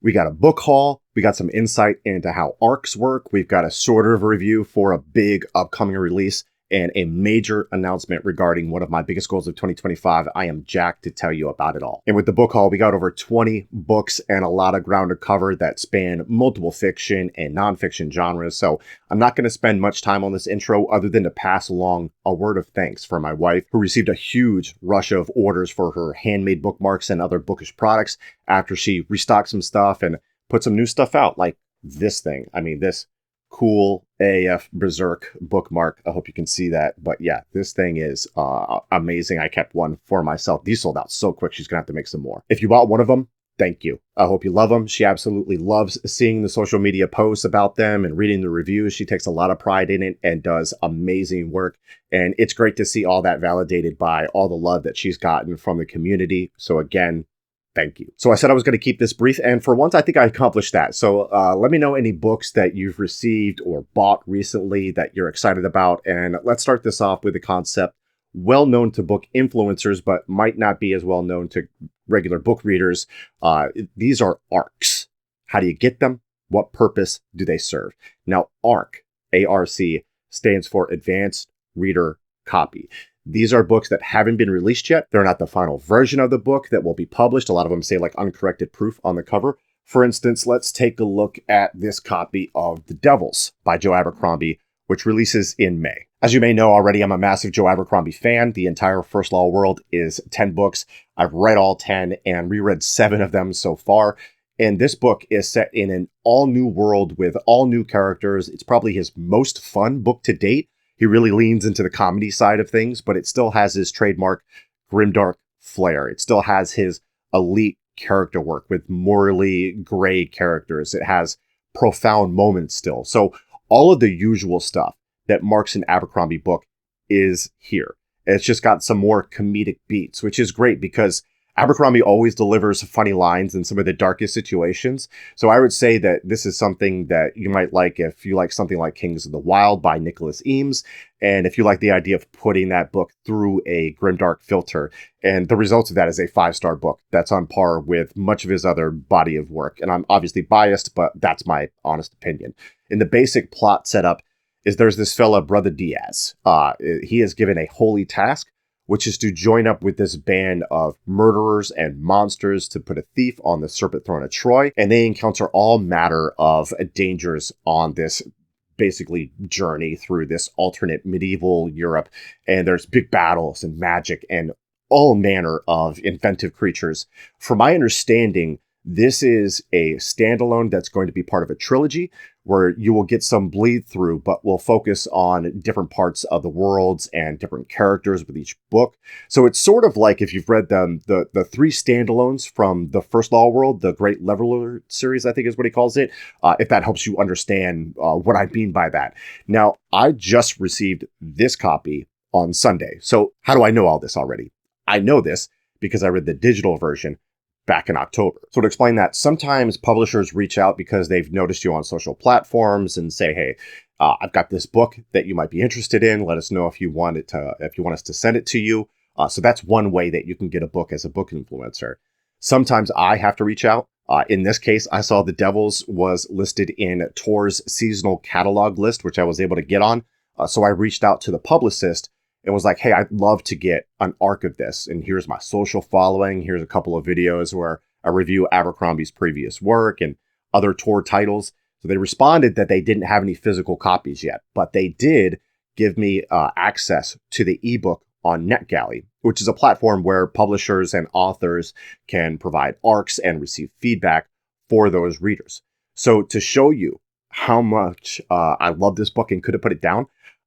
We got a book haul. We got some insight into how arcs work. We've got a sort of review for a big upcoming release and a major announcement regarding one of my biggest goals of 2025. I am jacked to tell you about it all. And with the book haul, we got over 20 books and a lot of ground to cover that span multiple fiction and nonfiction genres. So I'm not going to spend much time on this intro other than to pass along a word of thanks for my wife, who received a huge rush of orders for her handmade bookmarks and other bookish products after she restocked some stuff and put some new stuff out, like this thing. I mean, this cool AF Berserk bookmark. I hope you can see that. But yeah, this thing is amazing. I kept one for myself. These sold out so quick. She's going to have to make some more. If you bought one of them, thank you. I hope you love them. She absolutely loves seeing the social media posts about them and reading the reviews. She takes a lot of pride in it and does amazing work. And it's great to see all that validated by all the love that she's gotten from the community. So again, thank you. So I said I was going to keep this brief, and for once, I think I accomplished that. So let me know any books that you've received or bought recently that you're excited about. And let's start this off with a concept well known to book influencers, but might not be as well known to regular book readers. These are arcs. How do you get them? What purpose do they serve? Now, ARC, A-R-C, stands for Advanced Reader Copy. These are books that haven't been released yet. They're not the final version of the book that will be published. A lot of them say like uncorrected proof on the cover. For instance, let's take a look at this copy of The Devils by Joe Abercrombie, which releases in May. As you may know already, I'm a massive Joe Abercrombie fan. The entire First Law world is 10 books. I've read all 10 and reread 7 of them so far. And this book is set in an all-new world with all new characters. It's probably his most fun book to date. He really leans into the comedy side of things, but it still has his trademark grimdark flair. It still has his elite character work with morally gray characters. It has profound moments still. So all of the usual stuff that marks an Abercrombie book is here. It's just got some more comedic beats, which is great because Abercrombie always delivers funny lines in some of the darkest situations. So I would say that this is something that you might like if you like something like Kings of the Wild by Nicholas Eames, and if you like the idea of putting that book through a grimdark filter. And the result of that is a 5-star book that's on par with much of his other body of work. And I'm obviously biased, but that's my honest opinion. In the basic plot setup is there's this fella, Brother Diaz. He is given a holy task, which is to join up with this band of murderers and monsters to put a thief on the Serpent Throne of Troy. And they encounter all manner of dangers on this basically journey through this alternate medieval Europe. And there's big battles and magic and all manner of inventive creatures. From my understanding, this is a standalone that's going to be part of a trilogy where you will get some bleed through, but we'll focus on different parts of the worlds and different characters with each book. So it's sort of like if you've read the 3 standalones from the First Law world, the Great Leveler series, I think is what he calls it, if that helps you understand what I mean by that. Now, I just received this copy on Sunday. So how do I know all this already? I know this because I read the digital version back in October. So to explain that, sometimes publishers reach out because they've noticed you on social platforms and say, hey, I've got this book that you might be interested in. Let us know if you want us to send it to you. So that's one way that you can get a book as a book influencer. Sometimes I have to reach out. In this case, I saw The Devils was listed in Tor's seasonal catalog list, which I was able to get on. So I reached out to the publicist and was like, hey, I'd love to get an arc of this. And here's my social following. Here's a couple of videos where I review Abercrombie's previous work and other Tor titles. So they responded that they didn't have any physical copies yet, but they did give me access to the ebook on NetGalley, which is a platform where publishers and authors can provide arcs and receive feedback for those readers. So to show you how much I love this book and couldn't put it down,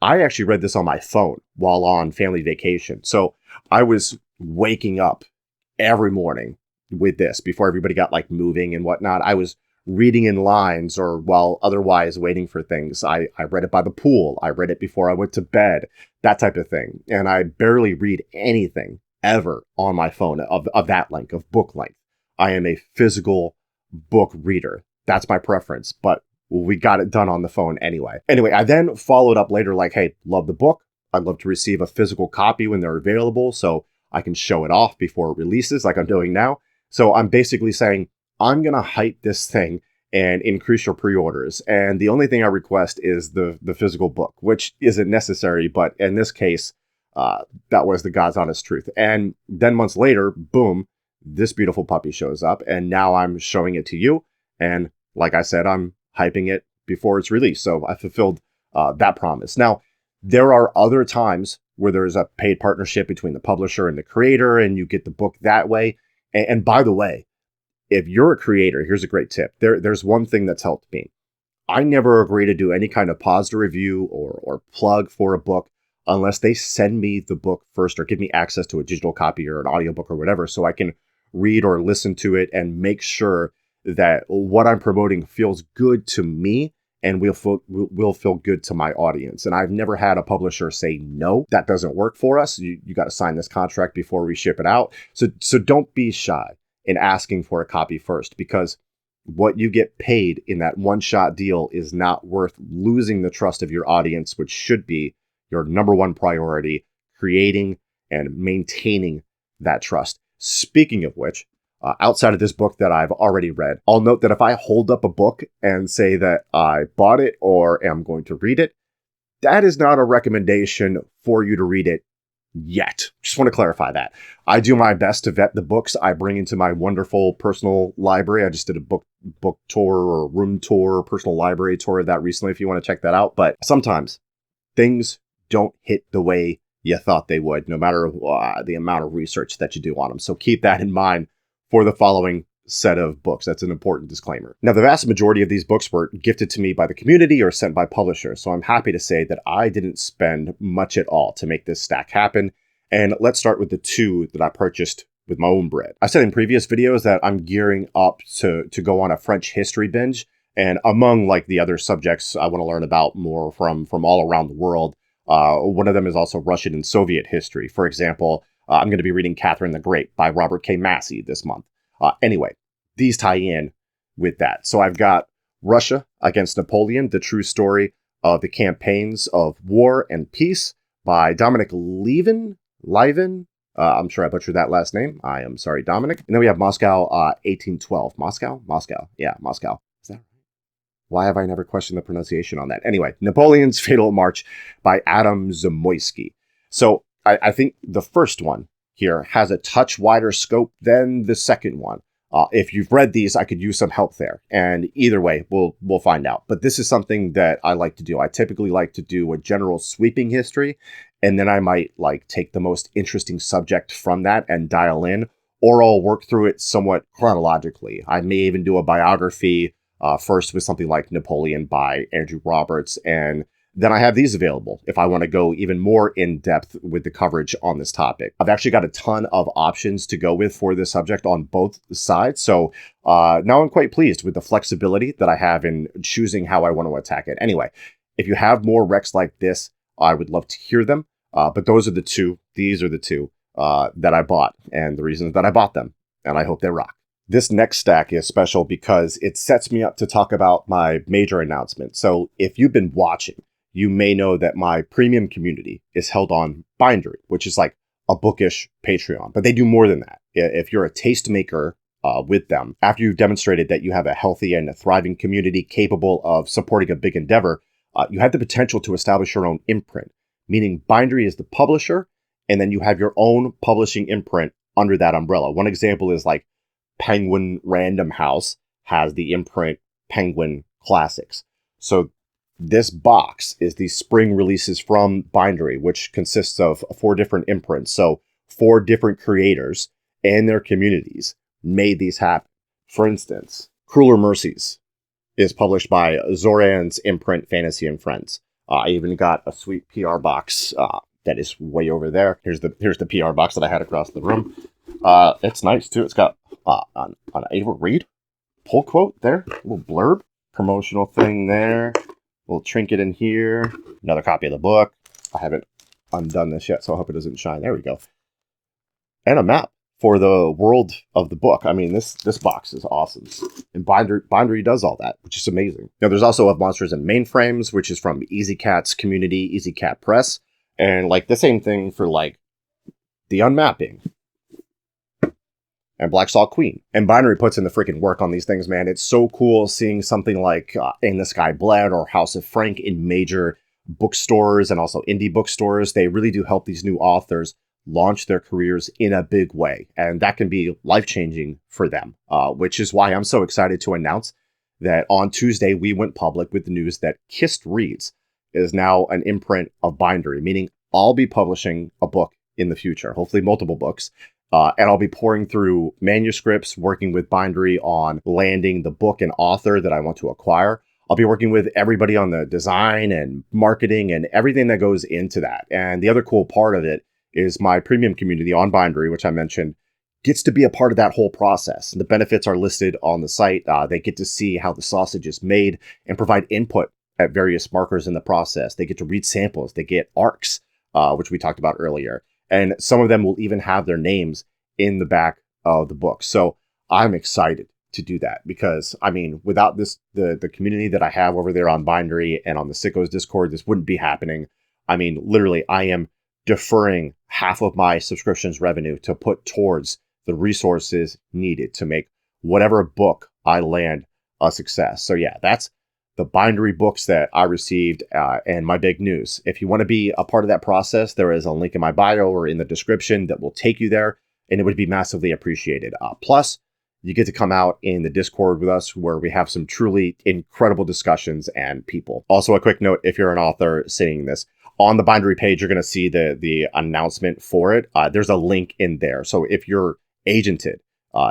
I actually read this on my phone while on family vacation. So I was waking up every morning with this before everybody got like moving and whatnot. I was reading in lines or while otherwise waiting for things. I read it by the pool. I read it before I went to bed, that type of thing. And I barely read anything ever on my phone of that length, of book length. I am a physical book reader. That's my preference. But we got it done on the phone anyway. Anyway, I then followed up later like, hey, love the book. I'd love to receive a physical copy when they're available so I can show it off before it releases like I'm doing now. So I'm basically saying, I'm going to hype this thing and increase your pre-orders. And the only thing I request is the physical book, which isn't necessary, but in this case, that was the God's honest truth. And then months later, boom, this beautiful puppy shows up, and now I'm showing it to you. And like I said, I'm hyping it before it's released. So I fulfilled that promise. Now, there are other times where there's a paid partnership between the publisher and the creator, and you get the book that way. And by the way, if you're a creator, here's a great tip. There's one thing that's helped me. I never agree to do any kind of positive review or plug for a book unless they send me the book first or give me access to a digital copy or an audiobook or whatever, so I can read or listen to it and make sure that what I'm promoting feels good to me and will feel good to my audience. And I've never had a publisher say, no, that doesn't work for us. You got to sign this contract before we ship it out. So don't be shy in asking for a copy first, because what you get paid in that one-shot deal is not worth losing the trust of your audience, which should be your number one priority, creating and maintaining that trust. Speaking of which, outside of this book that I've already read, I'll note that if I hold up a book and say that I bought it or am going to read it, that is not a recommendation for you to read it yet. Just want to clarify that. I do my best to vet the books I bring into my wonderful personal library. I just did a book tour or room tour, personal library tour of that recently, if you want to check that out. But sometimes things don't hit the way you thought they would, no matter the amount of research that you do on them. So keep that in mind for the following set of books. That's an important disclaimer. Now, the vast majority of these books were gifted to me by the community or sent by publishers. So I'm happy to say that I didn't spend much at all to make this stack happen. And let's start with the two that I purchased with my own bread. I said in previous videos that I'm gearing up to go on a French history binge. And among like the other subjects I want to learn about more from all around the world, one of them is also Russian and Soviet history. For example, I'm going to be reading Catherine the Great by Robert K. Massey this month. Anyway, these tie in with that. So I've got Russia Against Napoleon, the true story of the campaigns of war and peace by Dominic Lieven. I'm sure I butchered that last name. I am sorry, Dominic. And then we have Moscow, 1812. Moscow. Yeah, Moscow. Is that right? Why have I never questioned the pronunciation on that? Anyway, Napoleon's Fatal March by Adam Zamoyski. So I think the first one here has a touch wider scope than the second one. If you've read these, I could use some help there. And either way, we'll find out. But this is something that I like to do. I typically like to do a general sweeping history, and then I might like take the most interesting subject from that and dial in, or I'll work through it somewhat chronologically. I may even do a biography first with something like Napoleon by Andrew Roberts, and then I have these available if I want to go even more in depth with the coverage on this topic. I've actually got a ton of options to go with for this subject on both sides. So now I'm quite pleased with the flexibility that I have in choosing how I want to attack it. Anyway, if you have more recs like this, I would love to hear them. But these are the two that I bought and the reasons that I bought them. And I hope they rock. This next stack is special because it sets me up to talk about my major announcement. So if you've been watching, you may know that my premium community is held on Bindery, which is like a bookish Patreon, but they do more than that. If you're a tastemaker with them, after you've demonstrated that you have a healthy and a thriving community capable of supporting a big endeavor, you have the potential to establish your own imprint, meaning Bindery is the publisher, and then you have your own publishing imprint under that umbrella. One example is like Penguin Random House has the imprint Penguin Classics. So this box is the spring releases from Bindery, which consists of 4 different imprints. So 4 different creators and their communities made these happen. For instance, Crueler Mercies is published by Zoran's imprint Fantasy and Friends. I even got a sweet PR box that is way over there. Here's the PR box that I had across the room. It's nice too. It's got an Ava Reid pull quote there, a little blurb, promotional thing there. Little trinket in here. Another copy of the book. I haven't undone this yet, so I hope it doesn't shine. There we go. And a map for the world of the book. I mean, this box is awesome. And Bindery does all that, which is amazing. Now, there's also a Monsters and Mainframes, which is from Easy Cat's community, Easy Cat Press. And like the same thing for like the unmapping. and Black Salt Queen. And Bindery puts in the freaking work on these things, man. It's so cool seeing something like In the Sky Bled or House of Frank in major bookstores and also indie bookstores. They really do help these new authors launch their careers in a big way. And that can be life-changing for them, which is why I'm so excited to announce that on Tuesday, we went public with the news that Kissed Reads is now an imprint of Bindery, meaning I'll be publishing a book in the future, hopefully multiple books. And I'll be pouring through manuscripts, working with Bindery on landing the book and author that I want to acquire. I'll be working with everybody on the design and marketing and everything that goes into that. And the other cool part of it is my premium community on Bindery, which I mentioned, gets to be a part of that whole process. The benefits are listed on the site. They get to see how the sausage is made and provide input at various markers in the process. They get to read samples. They get arcs, which we talked about earlier. And some of them will even have their names in the back of the book. So I'm excited to do that because, I mean, without this, the community that I have over there on Bindery and on the Sickos Discord, this wouldn't be happening. I mean, literally, I am deferring half of my subscriptions revenue to put towards the resources needed to make whatever book I land a success. So yeah, that's the Bindery books that I received and my big news. If you want to be a part of that process, there is a link in my bio or in the description that will take you there, and it would be massively appreciated. Plus, you get to come out in the Discord with us where we have some truly incredible discussions and people. Also, a quick note, if you're an author seeing this, on the Bindery page, you're going to see the announcement for it. There's a link in there. So if you're agented,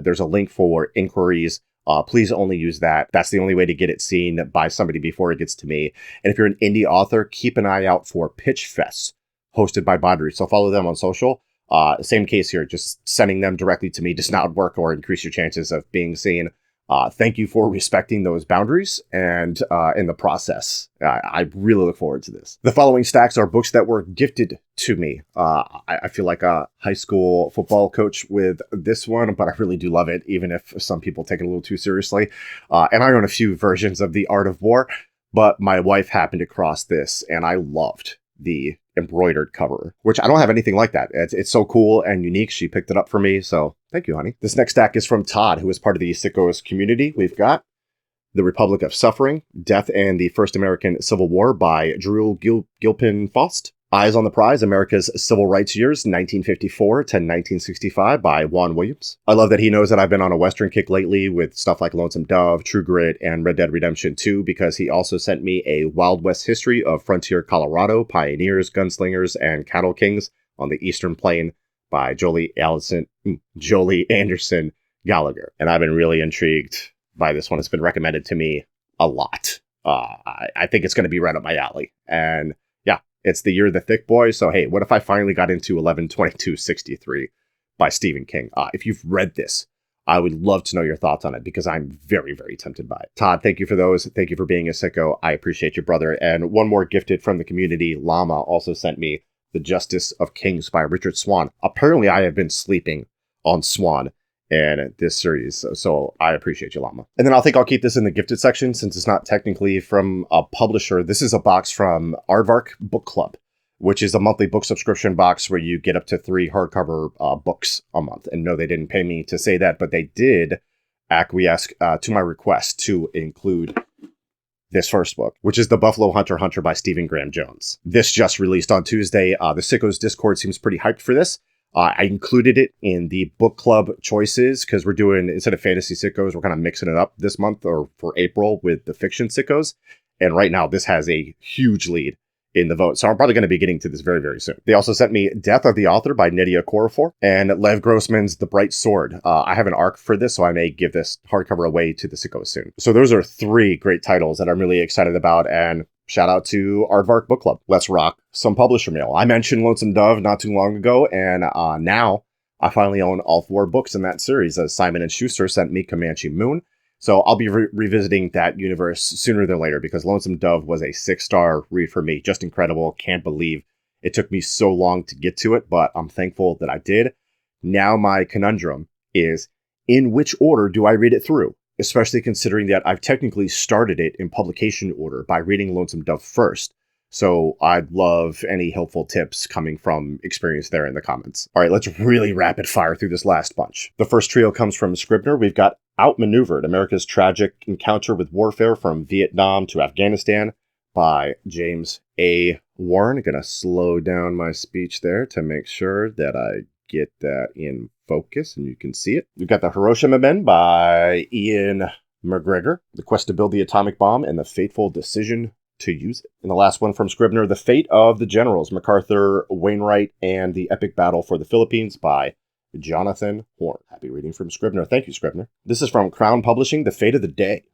there's a link for inquiries. Please only use that. That's the only way to get it seen by somebody before it gets to me. And if you're an indie author, keep an eye out for pitch fests hosted by Bindery. So follow them on social. Same case here, just sending them directly to me does not work or increase your chances of being seen. Thank you for respecting those boundaries and in the process. I really look forward to this. The following stacks are books that were gifted to me. I feel like a high school football coach with this one, but I really do love it, even if some people take it a little too seriously. And I own a few versions of The Art of War, but my wife happened across this, and I loved the embroidered cover, which I don't have anything like that. It's so cool and unique. She picked it up for me, so thank you, honey. This next stack is from Todd, who is part of the Sickos community. We've got The Republic of Suffering, Death and the First American Civil War by Drew Gilpin Faust. Eyes on the Prize, America's Civil Rights Years, 1954 to 1965 by Juan Williams. I love that he knows that I've been on a Western kick lately with stuff like Lonesome Dove, True Grit, and Red Dead Redemption 2, because he also sent me a Wild West history of frontier Colorado, pioneers, gunslingers, and cattle kings on the Eastern Plain by Jolie Anderson Gallagher. And I've been really intrigued by this one. It's been recommended to me a lot. I think it's going to be right up my alley. And it's the year of the thick boy, so hey, what if I finally got into 11/22/63 by Stephen King? If you've read this, I would love to know your thoughts on it because I'm very, very tempted by it. Todd, thank you for those. Thank you for being a sicko. I appreciate you, brother. And one more gifted from the community, Llama, also sent me The Justice of Kings by Richard Swan. Apparently, I have been sleeping on Swan in this series, so I appreciate you, Llama. And then I think I'll keep this in the gifted section since it's not technically from a publisher. This is a box from Aardvark Book Club, which is a monthly book subscription box where you get up to 3 hardcover books a month. And no, they didn't pay me to say that, but they did acquiesce to my request to include this first book, which is The Buffalo Hunter by Stephen Graham Jones. This just released on Tuesday. The Sickos Discord seems pretty hyped for this. I included it in the book club choices because we're doing, instead of fantasy sickos, we're kind of mixing it up this month or for April with the fiction sickos. And right now, this has a huge lead in the vote. So I'm probably going to be getting to this very, very soon. They also sent me Death of the Author by Nydia Okorafor and Lev Grossman's The Bright Sword. I have an arc for this, so I may give this hardcover away to the sickos soon. So those are 3 great titles that I'm really excited about. And shout out to Aardvark Book Club. Let's rock some publisher mail. I mentioned Lonesome Dove not too long ago, and now I finally own all 4 books in that series, as Simon & Schuster sent me Comanche Moon. So I'll be revisiting that universe sooner than later because Lonesome Dove was a 6-star read for me. Just incredible. Can't believe it took me so long to get to it, but I'm thankful that I did. Now my conundrum is, in which order do I read it through? Especially considering that I've technically started it in publication order by reading Lonesome Dove first. So I'd love any helpful tips coming from experience there in the comments. All right, let's really rapid fire through this last bunch. The first trio comes from Scribner. We've got Outmaneuvered, America's Tragic Encounter with Warfare from Vietnam to Afghanistan by James A. Warren. I'm going to slow down my speech there to make sure that I get that in focus and you can see it. We've got The Hiroshima Men by Ian McGregor, The Quest to Build the Atomic Bomb and the Fateful Decision to Use it. And the last one from Scribner, The Fate of the Generals, MacArthur, Wainwright, and the Epic Battle for the Philippines by Jonathan Horn. Happy reading from Scribner. Thank you, Scribner. This is from Crown Publishing, The Fate of the Day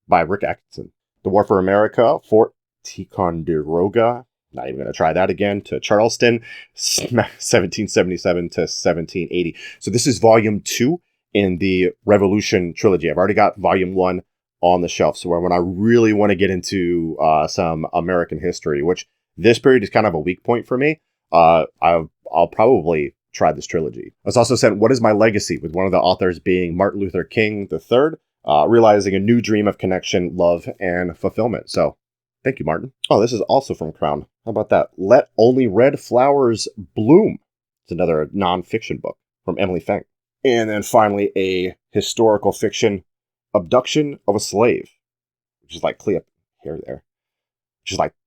by Rick Atkinson. The War for America, Fort Ticonderoga, not even going to try that again, to Charleston, 1777 to 1780. So this is volume 2 in the Revolution trilogy. I've already got volume 1 on the shelf. So when I really want to get into some American history, which this period is kind of a weak point for me, I'll probably try this trilogy. I was also sent What is My Legacy, with one of the authors being Martin Luther King III, realizing a new dream of connection, love, and fulfillment. So thank you, Martin. Oh, this is also from Crown. How about that? Let Only Red Flowers Bloom. It's another nonfiction book from Emily Feng. And then finally, a historical fiction, Abduction of a Slave, which is like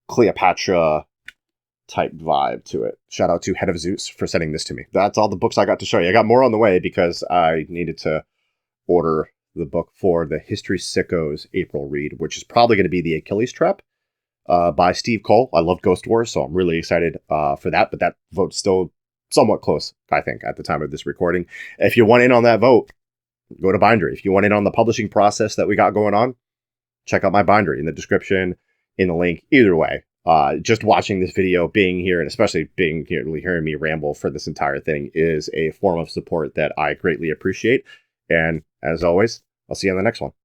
Cleopatra type vibe to it. Shout out to Head of Zeus for sending this to me. That's all the books I got to show you. I got more on the way because I needed to order the book for the History Sickos April read, which is probably going to be The Achilles Trap by Steve Cole. I love Ghost Wars, so I'm really excited for that, but that vote's still somewhat close, I think, at the time of this recording. If you want in on that vote, go to Bindery. If you want in on the publishing process that we got going on, check out my Bindery in the description, in the link. Either way, just watching this video, being here, and especially being here, hearing me ramble for this entire thing is a form of support that I greatly appreciate. And as always, I'll see you on the next one.